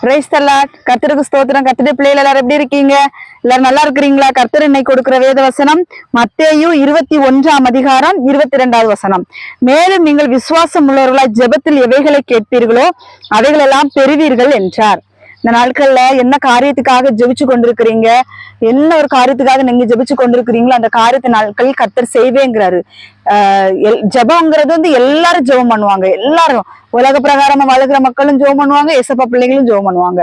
Price the Lord. கர்த்தருக்கு ஸ்தோத்திரம். கர்த்தருடைய பிள்ளைகள் எல்லாரும் எப்படி இருக்கீங்க? எல்லாரும் நல்லா இருக்கிறீங்களா? கர்த்தர் இன்னைக்கு கொடுக்கிற வேத வசனம் மத்தேயு 21 22 வசனம். மேலும் நீங்கள் விசுவாசம் உள்ளவர்களாய் ஜெபத்தில் எவைகளை கேட்பீர்களோ அவைகளெல்லாம் பெறுவீர்கள் என்றார். இந்த நாட்கள்ல என்ன காரியத்துக்காக ஜெபிச்சு கொண்டிருக்கிறீங்க, என்ன ஒரு காரியத்துக்காக நீங்க ஜெபிச்சு கொண்டிருக்கிறீங்களோ அந்த காரியத்தை நாட்கள் கர்த்தர் செய்வேங்கிறாரு. ஜெபம்ங்கிறது எல்லாரும் ஜெபம் பண்ணுவாங்க. எல்லாரும் உலக பிரகாரமா வளர்கிற மக்களும் ஜெபம் பண்ணுவாங்க, ஏசப்பா பிள்ளைகளும் ஜெபம் பண்ணுவாங்க,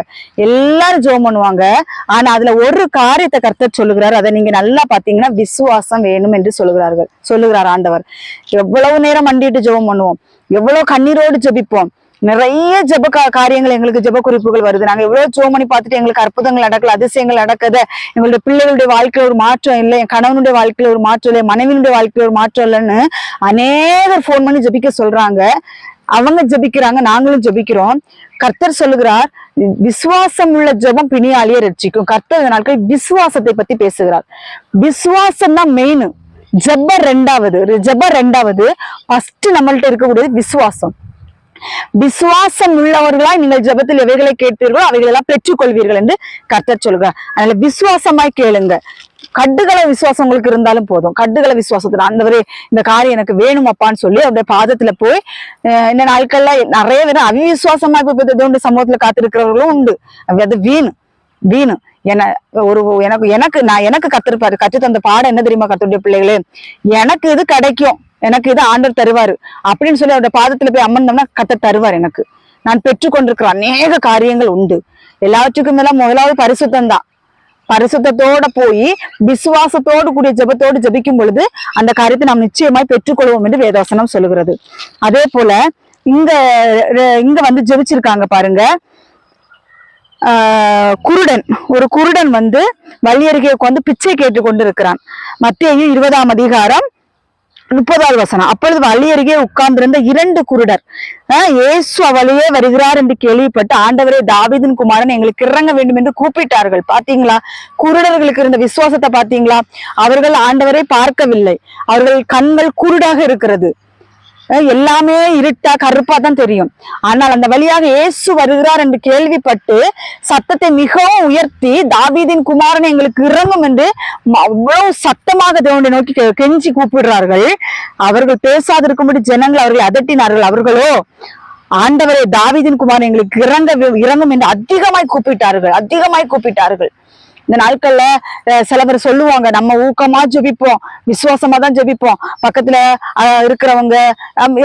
எல்லாரும் ஜெபம் பண்ணுவாங்க. ஆனா அதுல ஒரு காரியத்தை கர்த்தர் சொல்லுகிறாரு. அதை நீங்க நல்லா பாத்தீங்கன்னா விசுவாசம் வேணும் என்று சொல்லுகிறார் ஆண்டவர். எவ்வளவு நேரம் மண்டிட்டு ஜெபம் பண்ணுவோம், எவ்வளவு கண்ணீரோடு ஜெபிப்போம். நிறைய ஜெப காரியங்கள் எங்களுக்கு ஜெப குறிப்புகள் வருது. நாங்க எவ்வளவு ஜெபம் பண்ணி பார்த்துட்டு எங்களுக்கு அற்புதங்கள் நடக்கல, அதிசயங்கள் நடக்குது, எங்களுடைய பிள்ளைகளுடைய வாழ்க்கையில ஒரு மாற்றம் இல்லை, என் கணவனுடைய வாழ்க்கையில ஒரு மாற்றம் இல்லை, மனைவியினுடைய வாழ்க்கையில ஒரு மாற்றம் இல்லைன்னு அநேகர் போன் பண்ணி ஜெபிக்க சொல்றாங்க. அவங்க ஜெபிக்கிறாங்க, நாங்களும் ஜெபிக்கிறோம். கர்த்தர் சொல்லுகிறார், விசுவாசம் உள்ள ஜெபம் பிணியாளியை ரட்சிக்கும். கர்த்தர் இந்த நாட்கள் விசுவாசத்தை பத்தி பேசுகிறார். விசுவாசம் தான் மெயின். ஜெபம் ரெண்டாவது. ஃபர்ஸ்ட் நம்மள்ட்ட இருக்கக்கூடியது விசுவாசம். விசுவாசம் உள்ளவர்களாய் நீங்கள் ஜெபத்தில் எவைகளை கேட்பீர்களோ அவைகள் எல்லாம் பெற்றுக்கொள்வீர்கள் என்று கர்த்தர் சொல்கிறார். அதனால விசுவாசமாய் கேளுங்க. கட்டுகளை விசுவாசம் உங்களுக்கு இருந்தாலும் போதும். கட்டுகளை விசுவாசத்துல ஆண்டவரே இந்த காரியம் எனக்கு வேணும் அப்பான்னு சொல்லி அவருடைய பாதத்துல போய் இந்த நாட்கள்ல நிறைய பேர் அவிசுவாசமா இப்ப சமூகத்துல காத்திருக்கிறவர்களும் உண்டு. அது வீணு எனக்கு கத்திருப்பாரு. கற்று தந்த பாடம் என்ன தெரியுமா? கத்துடைய பிள்ளைகளே, எனக்கு இது கிடைக்கும், எனக்கு இது ஆண்டவர் தருவாரு அப்படின்னு சொல்லி அவருடைய பாதத்துல போய் அமர்ந்தோம்னா கர்த்தர் தருவார். எனக்கு நான் பெற்றுக்கொண்டிருக்கிற அநேக காரியங்கள் உண்டு. எல்லாவற்றுக்கும் மேல முதலாவது பரிசுத்தம் தான். பரிசுத்தத்தோட போய் விசுவாசத்தோடு கூடிய ஜெபத்தோடு ஜெபிக்கும் பொழுது அந்த காரியத்தை நாம் நிச்சயமாய் பெற்றுக்கொள்வோம் என்று வேதவசனம் சொல்லுகிறது. அதே போல இங்க வந்து ஜெபிச்சிருக்காங்க பாருங்க. ஒரு குருடன் வந்து வழி அருகே உட்கார்ந்து பிச்சை கேட்டு கொண்டு இருக்கிறான். மத்தேயு 20 வசனம். அப்பொழுது வழி அருகே உட்கார்ந்திருந்த 2 குருடர் இயேசு அவளையே வருகிறார் என்று கேள்விப்பட்டு, ஆண்டவரே தாவீதின் குமாரன் எங்களுக்கு இறங்க வேண்டும் என்று கூப்பிட்டார்கள். பாத்தீங்களா? குருடர்களுக்கு இருந்த விசுவாசத்தை பாத்தீங்களா? அவர்கள் ஆண்டவரை பார்க்கவில்லை, அவர்கள் கண்கள் குருடாக இருக்கிறது. எல்லாமே இருட்டா கருப்பா தான் தெரியும். ஆனால் அந்த வழியாக இயேசு வருகிறார் என்று கேள்விப்பட்டு சத்தத்தை மிகவும் உயர்த்தி, தாவீதின் குமாரன் எங்களுக்கு இறங்கும் என்று அவ்வளவு சத்தமாக தேவனை நோக்கி கெஞ்சி கூப்பிடுறார்கள். அவர்கள் பேசாதிருக்கும்படி ஜனங்கள் அவர்களை அதட்டினார்கள். அவர்களோ, ஆண்டவரே தாவீதின் குமாரன் எங்களுக்கு இறங்கும் என்று அதிகமாய் கூப்பிட்டார்கள். இந்த நாட்கள்ல சில பேர் சொல்லுவாங்க, நம்ம ஊக்கமா ஜெபிப்போம், விசுவாசமா தான் ஜெபிப்போம். பக்கத்துல இருக்கிறவங்க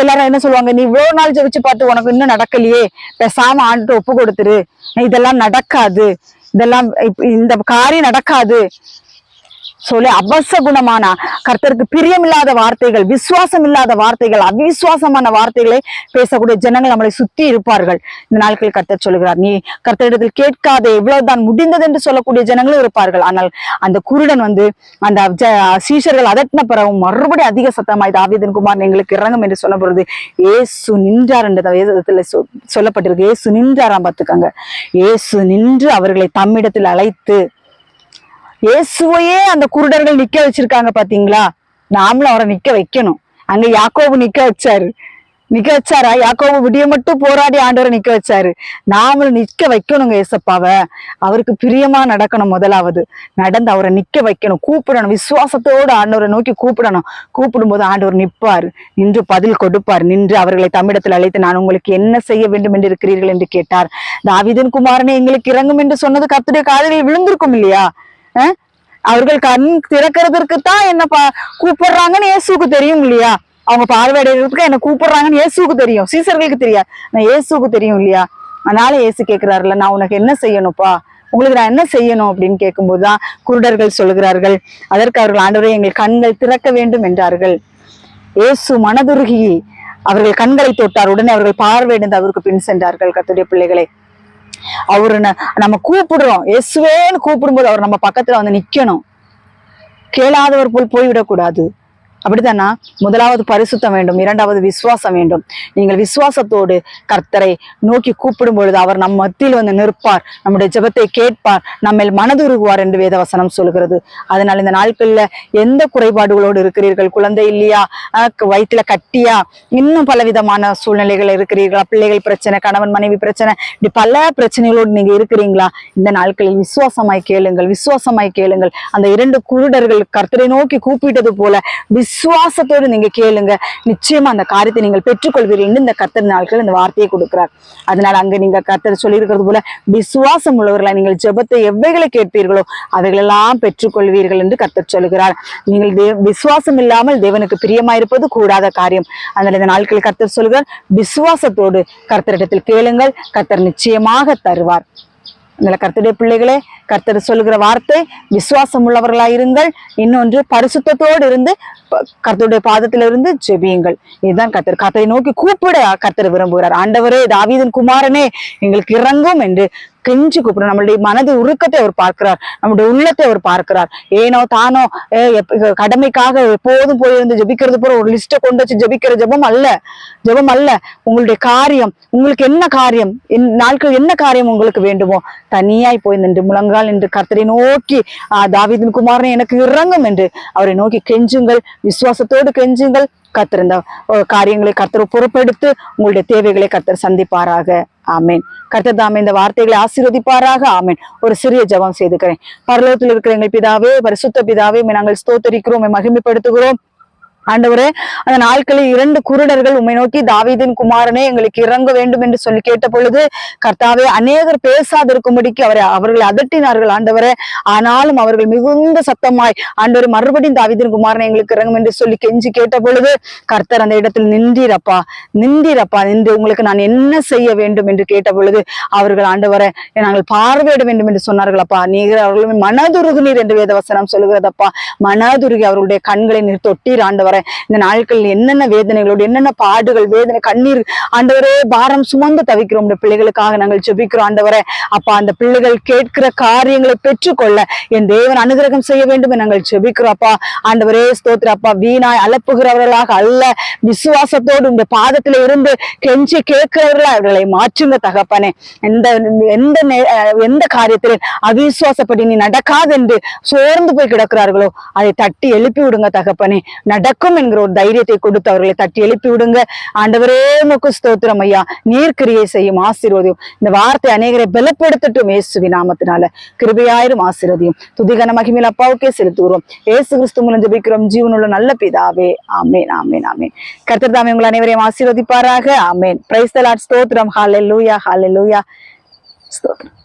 எல்லாரும் என்ன சொல்லுவாங்க, நீ இவ்வளவு நாள் ஜெபிச்சு பார்த்து உனக்கு இன்னும் நடக்கலையே, பேசாம ஆண்டுட்டு ஒப்பு கொடுத்துரு, இதெல்லாம் நடக்காது, இந்த காரியம் நடக்காது சொல்லி அபசகுணமான கர்த்தருக்கு பிரியமில்லாத வார்த்தைகள், விசுவாசம் இல்லாத வார்த்தைகள், அவிசுவாசமான வார்த்தைகளை பேசக்கூடிய ஜனங்கள் நம்மளை சுத்தி இருப்பார்கள். இந்த நாட்களில் கர்த்தர் சொல்லுகிறார், நீ கர்த்தரிடத்தில் கேட்காத எவ்வளவுதான் முடிந்தது என்று சொல்லக்கூடிய ஜனங்களும் இருப்பார்கள். ஆனால் அந்த குருடன் வந்து அந்த சீஷர்கள் அதட்டின பிறகு மறுபடியும் அதிக சத்தமாய் தாவீதின் குமாரன் எங்களுக்கு இறங்கும் என்று சொன்ன பொழுது இயேசு நின்றார் என்று வேதத்துல சொல்லப்பட்டிருக்கு. இயேசு நின்றாராம். பார்த்துக்காங்க, இயேசு நின்று அவர்களை தம்மிடத்தில் அழைத்து, இயேசுவையே அந்த குருடர்கள் நிக்க வச்சிருக்காங்க. பாத்தீங்களா? நாமளும் அவரை நிக்க வைக்கணும். அங்க யாக்கோபு நிக்க வச்சாரா? யாக்கோபு விடிய மட்டும் போராடி ஆண்டவரை நிக்க வச்சாரு. நாமளும் நிக்க வைக்கணுங்க ஏசப்பாவை. அவருக்கு பிரியமா நடக்கணும். முதலாவது நடந்து அவரை நிக்க வைக்கணும், கூப்பிடணும், விசுவாசத்தோடு ஆண்டவரை நோக்கி கூப்பிடணும். கூப்பிடும்போது ஆண்டவர் நிற்பார், நின்று பதில் கொடுப்பார். நின்று அவர்களை தம்மிடத்தில் அழைத்து, நான் உங்களுக்கு என்ன செய்ய வேண்டும் என்று இருக்கிறீர்கள் என்று கேட்டார். தாவீதின் குமாரனே எங்களுக்கு இறங்கும் என்று சொன்னது கர்த்தருடைய காதுகளில் விழுந்திருக்கும் இல்லையா? அவர்கள் கண் திறக்கிறதுக்கு தான் என்ன கூப்பிடுறாங்கன்னு இயேசுக்கு தெரியும் இல்லையா? அவங்க பார்வையடைறதுக்கு என்ன கூப்பிடுறாங்கன்னு இயேசுக்கு தெரியும், சீசர்களுக்கு தெரியாது, நான் இயேசுக்கு தெரியும் இல்லையா? அதனால இயேசு கேட்கிறாருல, நான் உனக்கு என்ன செய்யணும்ப்பா, உங்களுக்கு நான் என்ன செய்யணும் அப்படின்னு கேட்கும்போதுதான் குருடர்கள் சொல்லுகிறார்கள். அதற்கு அவர்கள், ஆண்டவரே எங்கள் கண்கள் திறக்க வேண்டும் என்றார்கள். இயேசு மனதுருகி அவர்கள் கண்களை தொட்டார். உடனே அவர்கள் பார்வையடைந்து அவருக்கு பின் சென்றார்கள். கர்த்தருடைய பிள்ளைகளை, அவரு நம்ம கூப்பிடுறோம், இயேசுவேன்னு கூப்பிடும்போது அவர் நம்ம பக்கத்துல வந்து நிக்கணும். கேளாதவர் போல் போய்விடக்கூடாது. அப்படித்தானா? முதலாவது பரிசுத்தம் வேண்டும், இரண்டாவது விசுவாசம் வேண்டும். நீங்கள் விசுவாசத்தோடு கர்த்தரை நோக்கி கூப்பிடும் பொழுது அவர் நம் மத்தியில் வந்து நிற்பார், நம்முடைய ஜெபத்தை கேட்பார், நம்ம மனதுருகுவார் என்று வேதவசனம் சொல்கிறது. அதனால் இந்த நாட்கள்ல எந்த குறைபாடுகளோடு இருக்கிறீர்கள்? குழந்தை இல்லையா, வயிற்றுல கட்டியா, இன்னும் பலவிதமான சூழ்நிலைகள் இருக்கிறீர்களா, பிள்ளைகள் பிரச்சனை, கணவன் மனைவி பிரச்சனை, இப்படி பல பிரச்சனைகளோடு நீங்க இருக்கிறீங்களா? இந்த நாட்களில் விசுவாசமாய் கேளுங்கள், விசுவாசமாய் கேளுங்கள். அந்த 2 குருடர்கள் கர்த்தரை நோக்கி கூப்பிட்டது போல விசுவாசத்தோடு நீங்க கேளுங்க, நிச்சயமா அந்த காரியத்தை நீங்கள் பெற்றுக்கொள்வீர்கள். இந்த கர்த்தர் நாட்கள் இந்த வார்த்தையை கொடுக்கிறார். அதனால அங்க நீங்க கர்த்தர் சொல்லியிருக்கிறது போல விசுவாசம் உள்ளவர்களா நீங்கள் ஜெபத்தை எவைகளை கேட்பீர்களோ அவைகளெல்லாம் பெற்றுக்கொள்வீர்கள் என்று கர்த்தர் சொல்லுகிறார். நீங்கள் விசுவாசம் இல்லாமல் தேவனுக்கு பிரியமாயிருப்பது கூடாத காரியம். அதனால இந்த நாட்களில் கர்த்தர் சொல்லுகிறார், விசுவாசத்தோடு கர்த்தரிடத்தில் கேளுங்கள், கர்த்தர் நிச்சயமாக தருவார். இந்த கர்த்தருடைய பிள்ளைகளே, கர்த்தர் சொல்லுகிற வார்த்தை விசுவாசம் உள்ளவர்களாயிருங்கள், இன்னொன்று பரிசுத்தத்தோடு இருந்து கர்த்தருடைய பாதத்திலிருந்து ஜெபியுங்கள். இதுதான் கர்த்தரை நோக்கி கூப்பிட கர்த்தர் விரும்புகிறார். ஆண்டவரே, தாவீதின் குமாரனே, எங்களுக்கு இறங்கும் என்று கெஞ்சி கூப்பிடும். நம்மளுடைய மனது உருக்கத்தை அவர் பார்க்கிறார், நம்முடைய உள்ளத்தை அவர் பார்க்கிறார். ஏனோ தானோ கடமைக்காக எப்போதும் போயிருந்து ஜெபிக்கிறது போல ஒரு லிஸ்ட்டை கொண்டு வச்சு ஜெபிக்கிற ஜெபம் அல்ல, ஜெபம் அல்ல. உங்களுடைய காரியம், உங்களுக்கு என்ன காரியம், நாட்கள் என்ன காரியம் உங்களுக்கு வேண்டுமோ தனியாய் போய் நின்று முழங்கால் என்று கர்த்தரை நோக்கி தாவீதின் குமாரனே எனக்கு இறங்கும் என்று அவரை நோக்கி கெஞ்சுங்கள், விசுவாசத்தோடு கெஞ்சுங்கள். கர்த்தர் இந்த காரியங்களை கர்த்தர் பொறுப்பெடுத்து உங்களுடைய தேவைகளை கர்த்தர் சந்திப்பாராக. ஆமேன். கர்த்தர் தாமே இந்த வார்த்தைகளை ஆசீர்வதிப்பாராக. ஆமேன். ஒரு சிறிய ஜெபம் செய்துக்கிறேன். பரலோகத்தில் இருக்கிற எங்கள் பிதாவே, பரிசுத்த பிதாவே, நாங்கள் ஸ்தோத்தரிக்கிறோம், மகிமைப்படுத்துகிறோம். ஆண்டவரே, அந்த நாட்களில் 2 குருடர்கள் உம்மை நோக்கி தாவீதின் குமாரனே எங்களுக்கு இறங்க வேண்டும் என்று சொல்லி கேட்ட பொழுது கர்த்தாவே, அநேகர் பேசாதிருக்கும்படிக்கு அவர்களை அதட்டினார்கள் ஆண்டவரே. ஆனாலும் அவர்கள் மிகுந்த சத்தமாய் ஆண்டவரே மறுபடியும் தாவீதின் குமாரனை எங்களுக்கு இறங்கும் என்று சொல்லி கெஞ்சி கேட்ட பொழுது கர்த்தர் அந்த இடத்தில் நின்றீரப்பா, நின்றீரப்பா, நின்று உங்களுக்கு நான் என்ன செய்ய வேண்டும் என்று கேட்ட பொழுது அவர்கள் ஆண்டவரை நாங்கள் பார்வையிட வேண்டும் என்று சொன்னார்களப்பா. நீர் அவர்கள் மனதுருகுநீர் என்று வேதவசனம் சொல்லுகிறதப்பா. மனதுருகி அவர்களுடைய கண்களை நீர் தொட்டீர் ஆண்டவர். இந்த நாட்கள் என்னென்ன வேதனைகளோடு, என்னென்ன பாடுகள், வேதனை, கண்ணீர் ஆண்டவரே பாரம் சுமந்து தவிக்கிறோம். பிள்ளைகளுக்காக நாங்கள் ஜெபிக்கிறோம் ஆண்டவரே. அப்பா, அந்த பிள்ளைகள் கேட்கிற காரியங்களை பெற்றுக்கொள்ள என் தேவன் அனுகிரகம் செய்ய வேண்டும் என்று நாங்கள் ஜெபிக்கிறோம் அப்பா. ஆண்டவரே ஸ்தோத்திரம் அப்பா. வீணாய் அலப்புகிறவர்களாக அல்ல, விசுவாசத்தோடு இந்த பாதத்தில இருந்து கெஞ்சி கேட்கிறவர்களா அவர்களை மாற்றுங்க தகப்பனே. எந்த காரியத்தில் அவிசுவாசப்படி நீ நடக்காது என்று சோர்ந்து போய் கிடக்கிறார்களோ அதை தட்டி எழுப்பி விடுங்க தகப்பனே. நடக்கும் என்கிற ஒரு தைரியத்தை கொடுத்து அவர்களை தட்டி எழுப்பி விடுங்க ஆண்டவரே. உமக்கு ஸ்தோத்திரம் ஐயா. நீர்க்கிரியை செய்யும், ஆசீர்வதியும். இந்த வார்த்தை அநேகரை பலப்படுத்தட்டும் இயேசுவின் நாமத்தினால. கிருபையாயிரும், ஆசீர்வதியும். துதிகன மகிமையில் அப்பாவுக்கே செலுத்துகிறோம். இயேசு கிறிஸ்து மூலம் ஜெபிக்கிறோம் ஜீவனுள்ள நல்ல பிதாவே. ஆமேன், ஆமேன், ஆமேன். கர்த்தர் தாமே உங்கள் அனைவரையும் ஆசீர்வதிப்பாராக. ஆமேன். Praise the Lord. ஸ்தோத்திரம். ஹல்லேலூயா, ஹல்லேலூயா. ஸ்தோத்திரம்.